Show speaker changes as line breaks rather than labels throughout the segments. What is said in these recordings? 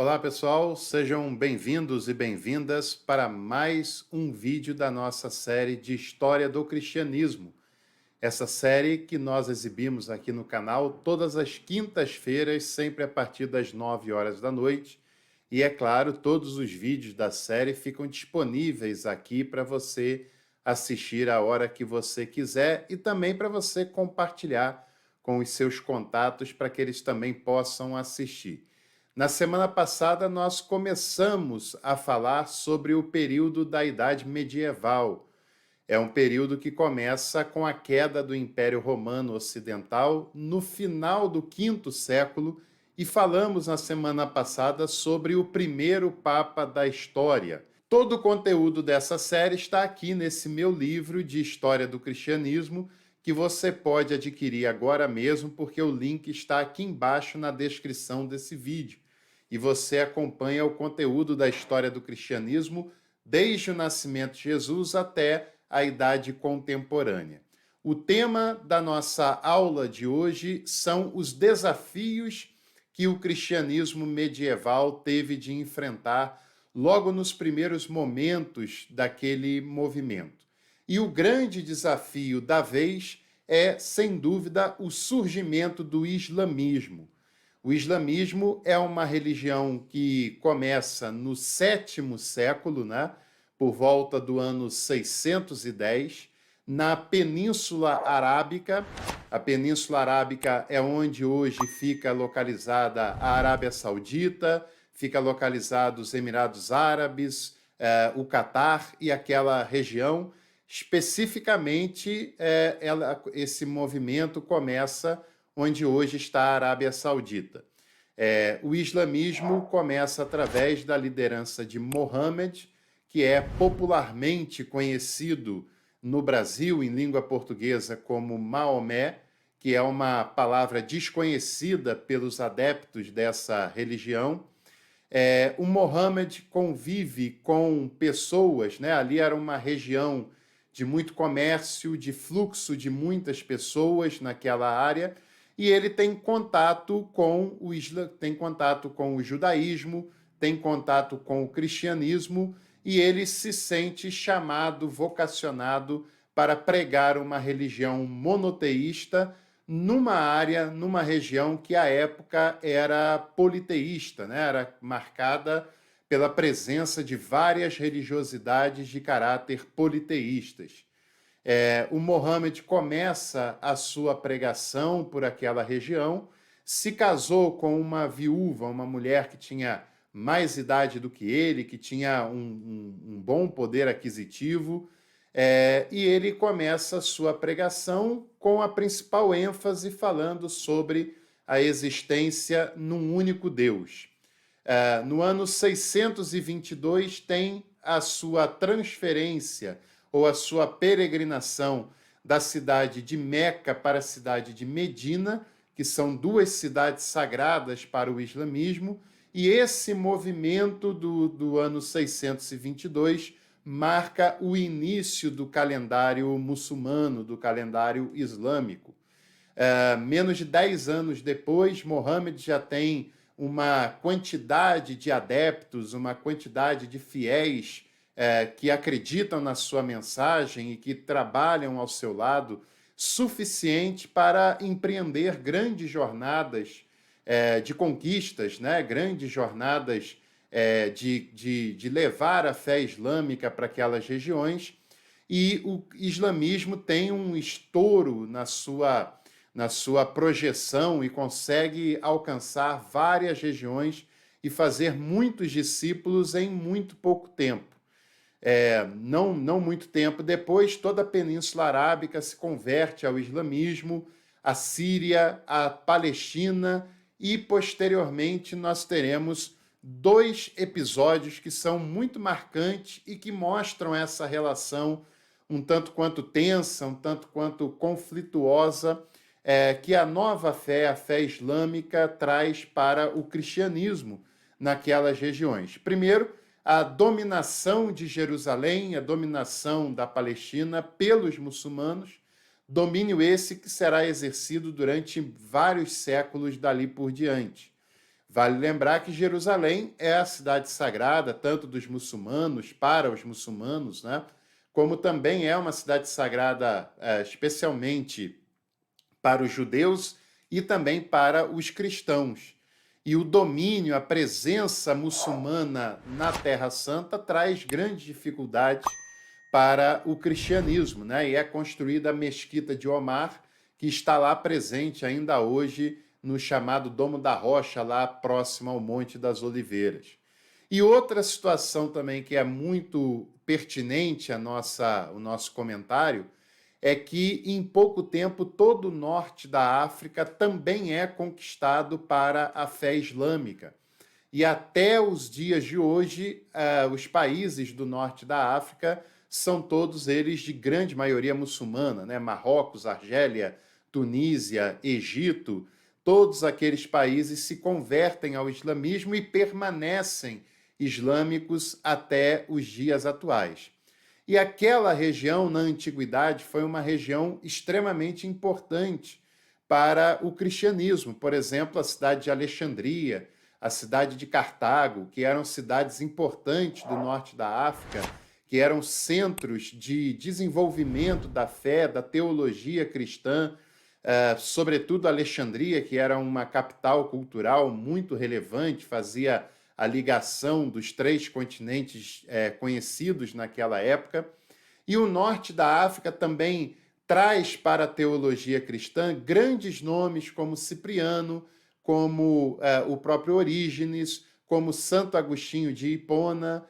Olá pessoal, sejam bem-vindos e bem-vindas para mais um vídeo da nossa série de História do Cristianismo. Essa série que nós exibimos aqui no canal todas as quintas-feiras, sempre a partir das 9 horas da noite. E é claro, todos os vídeos da série ficam disponíveis aqui para você assistir a hora que você quiser e também para você compartilhar com os seus contatos para que eles também possam assistir. Na semana passada, nós começamos a falar sobre o período da Idade Medieval. É um período que começa com a queda do Império Romano Ocidental no final do quinto século e falamos na semana passada sobre o primeiro Papa da história. Todo o conteúdo dessa série está aqui nesse meu livro de História do Cristianismo, que você pode adquirir agora mesmo, porque o link está aqui embaixo na descrição desse vídeo. E você acompanha o conteúdo da história do cristianismo desde o nascimento de Jesus até a idade contemporânea. O tema da nossa aula de hoje são os desafios que o cristianismo medieval teve de enfrentar logo nos primeiros momentos daquele movimento. E o grande desafio da vez é, sem dúvida, o surgimento do islamismo. O islamismo é uma religião que começa no sétimo século, né, por volta do ano 610, na Península Arábica. A Península Arábica é onde hoje fica localizada a Arábia Saudita, fica localizado os Emirados Árabes, o Catar e aquela região. Especificamente, esse movimento começa onde hoje está a Arábia Saudita. O islamismo começa através da liderança de Mohammed, que é popularmente conhecido no Brasil, em língua portuguesa, como Maomé, que é uma palavra desconhecida pelos adeptos dessa religião. O Mohammed convive com pessoas, né? Ali era uma região de muito comércio, de fluxo de muitas pessoas naquela área, e ele tem contato com o tem contato com o judaísmo, tem contato com o cristianismo, e ele se sente chamado, vocacionado para pregar uma religião monoteísta numa área, numa região que à época era politeísta, né? Era marcada pela presença de várias religiosidades de caráter politeístas. O Mohammed começa a sua pregação por aquela região, se casou com uma viúva, uma mulher que tinha mais idade do que ele, que tinha um bom poder aquisitivo, e ele começa a sua pregação com a principal ênfase falando sobre a existência num único Deus. No ano 622 tem a sua transferência ou a sua peregrinação da cidade de Meca para a cidade de Medina, que são duas cidades sagradas para o islamismo, e esse movimento do ano 622 marca o início do calendário muçulmano, do calendário islâmico. Menos de 10 anos depois, Mohammed já tem uma quantidade de adeptos, uma quantidade de fiéis que acreditam na sua mensagem e que trabalham ao seu lado, suficiente para empreender grandes jornadas de conquistas, né? Grandes jornadas de levar a fé islâmica para aquelas regiões, e o islamismo tem um estouro na sua projeção e consegue alcançar várias regiões e fazer muitos discípulos em muito pouco tempo. Não muito tempo depois, toda a Península Arábica se converte ao islamismo, a Síria, a Palestina, e posteriormente nós teremos dois episódios que são muito marcantes e que mostram essa relação um tanto quanto tensa, um tanto quanto conflituosa, que a nova fé, a fé islâmica, traz para o cristianismo naquelas regiões. Primeiro, a dominação de Jerusalém, a dominação da Palestina pelos muçulmanos, domínio esse que será exercido durante vários séculos dali por diante. Vale lembrar que Jerusalém é a cidade sagrada, tanto dos muçulmanos, para os muçulmanos, né? Como também é uma cidade sagrada, especialmente para os judeus e também para os cristãos. E o domínio, a presença muçulmana na Terra Santa traz grandes dificuldades para o cristianismo, né? E é construída a Mesquita de Omar, que está lá presente ainda hoje no chamado Domo da Rocha, lá próximo ao Monte das Oliveiras. E outra situação também que é muito pertinente ao nosso comentário é que, em pouco tempo, todo o norte da África também é conquistado para a fé islâmica. E até os dias de hoje, os países do norte da África são todos eles de grande maioria muçulmana, né? Marrocos, Argélia, Tunísia, Egito, todos aqueles países se convertem ao islamismo e permanecem islâmicos até os dias atuais. E aquela região, na antiguidade, foi uma região extremamente importante para o cristianismo. Por exemplo, a cidade de Alexandria, a cidade de Cartago, que eram cidades importantes do norte da África, que eram centros de desenvolvimento da fé, da teologia cristã, sobretudo Alexandria, que era uma capital cultural muito relevante, fazia a ligação dos três continentes conhecidos naquela época. E o norte da África também traz para a teologia cristã grandes nomes como Cipriano, como o próprio Orígenes, como Santo Agostinho de Hipona,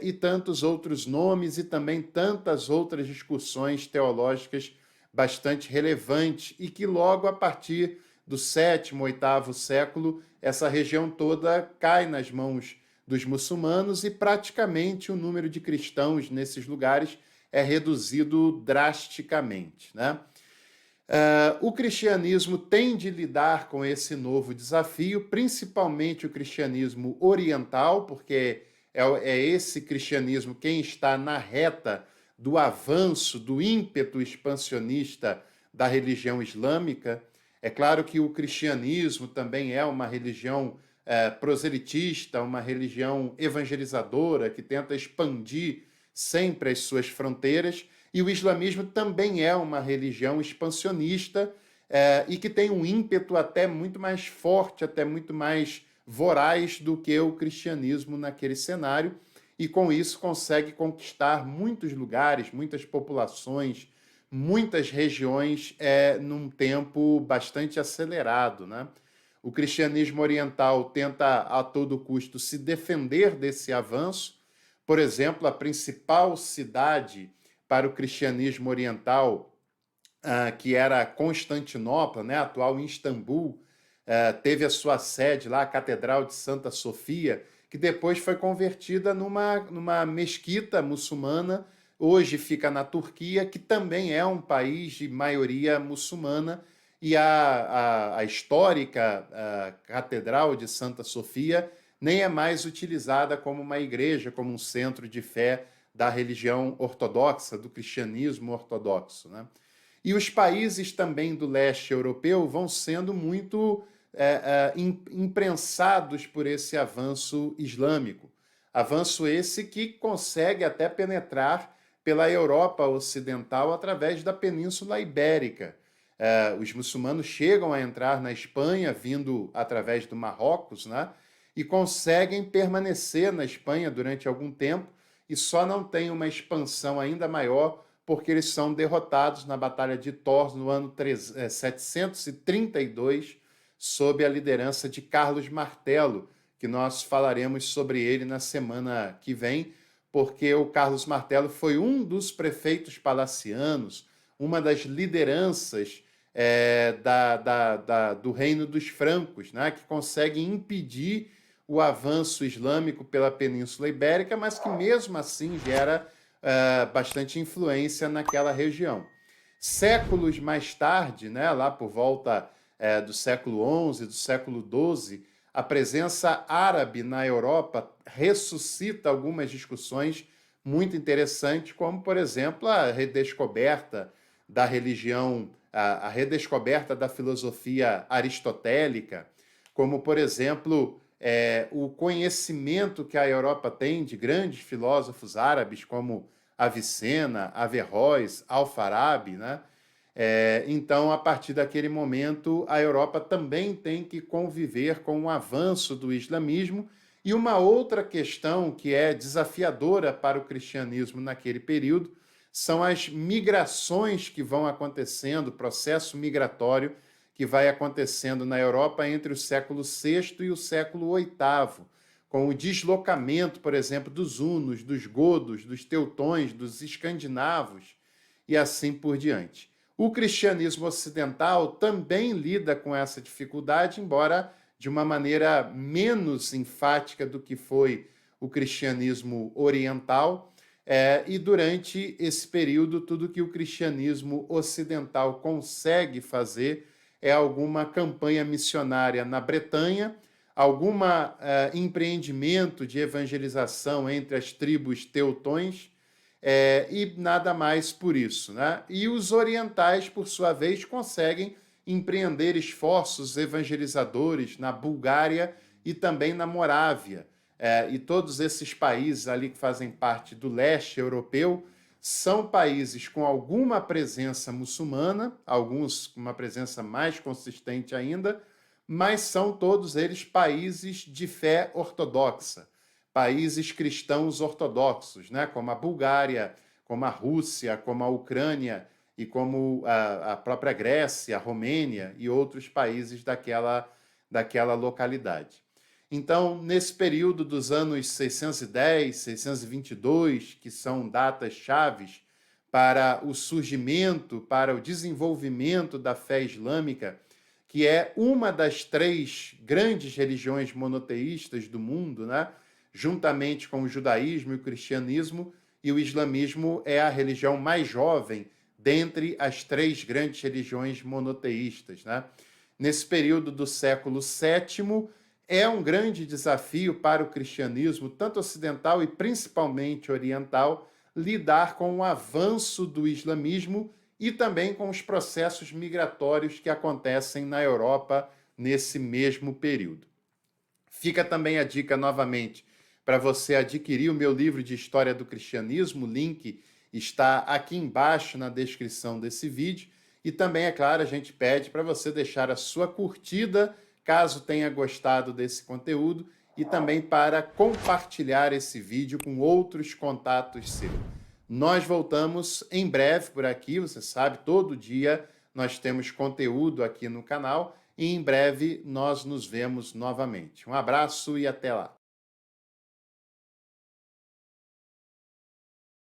e tantos outros nomes e também tantas outras discussões teológicas bastante relevantes e que logo a partir do sétimo, oitavo século, essa região toda cai nas mãos dos muçulmanos e praticamente o número de cristãos nesses lugares é reduzido drasticamente, né? O cristianismo tem de lidar com esse novo desafio, principalmente o cristianismo oriental, porque é esse cristianismo quem está na reta do avanço, do ímpeto expansionista da religião islâmica. É claro que o cristianismo também é uma religião proselitista, uma religião evangelizadora que tenta expandir sempre as suas fronteiras, e o islamismo também é uma religião expansionista e que tem um ímpeto até muito mais forte, até muito mais voraz do que o cristianismo naquele cenário, e com isso consegue conquistar muitos lugares, muitas populações, muitas regiões num tempo bastante acelerado, né? O cristianismo oriental tenta a todo custo se defender desse avanço. Por exemplo, a principal cidade para o cristianismo oriental, que era Constantinopla, né, atual Istambul, teve a sua sede lá, a Catedral de Santa Sofia, que depois foi convertida numa mesquita muçulmana, hoje fica na Turquia, que também é um país de maioria muçulmana, e a histórica Catedral de Santa Sofia nem é mais utilizada como uma igreja, como um centro de fé da religião ortodoxa, do cristianismo ortodoxo, né? E os países também do leste europeu vão sendo muito imprensados por esse avanço islâmico. Avanço esse que consegue até penetrar pela Europa Ocidental através da Península Ibérica. Os muçulmanos chegam a entrar na Espanha, vindo através do Marrocos, né? E conseguem permanecer na Espanha durante algum tempo, e só não tem uma expansão ainda maior porque eles são derrotados na Batalha de Tours no ano 732, sob a liderança de Carlos Martelo, que nós falaremos sobre ele na semana que vem, porque o Carlos Martelo foi um dos prefeitos palacianos, uma das lideranças do Reino dos Francos, né, que consegue impedir o avanço islâmico pela Península Ibérica, mas que mesmo assim gera bastante influência naquela região. Séculos mais tarde, né, lá por volta do século XI, do século XII, a presença árabe na Europa ressuscita algumas discussões muito interessantes, como, por exemplo, a redescoberta da religião, a redescoberta da filosofia aristotélica, como, por exemplo, o conhecimento que a Europa tem de grandes filósofos árabes como Avicena, Averroes, Al-Farabi, né? Então, a partir daquele momento, a Europa também tem que conviver com o avanço do islamismo. E uma outra questão que é desafiadora para o cristianismo naquele período são as migrações que vão acontecendo, o processo migratório que vai acontecendo na Europa entre o século VI e o século VIII, com o deslocamento, por exemplo, dos hunos, dos godos, dos teutões, dos escandinavos e assim por diante. O cristianismo ocidental também lida com essa dificuldade, embora de uma maneira menos enfática do que foi o cristianismo oriental. E durante esse período, tudo que o cristianismo ocidental consegue fazer é alguma campanha missionária na Bretanha, algum empreendimento de evangelização entre as tribos teutões, e nada mais por isso, né? E os orientais, por sua vez, conseguem empreender esforços evangelizadores na Bulgária e também na Morávia. E todos esses países ali que fazem parte do leste europeu são países com alguma presença muçulmana, alguns com uma presença mais consistente ainda, mas são todos eles países de fé ortodoxa, países cristãos ortodoxos, né? Como a Bulgária, como a Rússia, como a Ucrânia e como a própria Grécia, a Romênia e outros países daquela localidade. Então, nesse período dos anos 610, 622, que são datas chaves para o surgimento, para o desenvolvimento da fé islâmica, que é uma das três grandes religiões monoteístas do mundo, né? Juntamente com o judaísmo e o cristianismo, e o islamismo é a religião mais jovem dentre as três grandes religiões monoteístas, né? Nesse período do século VII, é um grande desafio para o cristianismo, tanto ocidental e principalmente oriental, lidar com o avanço do islamismo e também com os processos migratórios que acontecem na Europa nesse mesmo período. Fica também a dica novamente para você adquirir o meu livro de História do Cristianismo, o link está aqui embaixo na descrição desse vídeo. E também, é claro, a gente pede para você deixar a sua curtida, caso tenha gostado desse conteúdo, e também para compartilhar esse vídeo com outros contatos seus. Nós voltamos em breve por aqui, você sabe, todo dia nós temos conteúdo aqui no canal e em breve nós nos vemos novamente. Um abraço e até lá!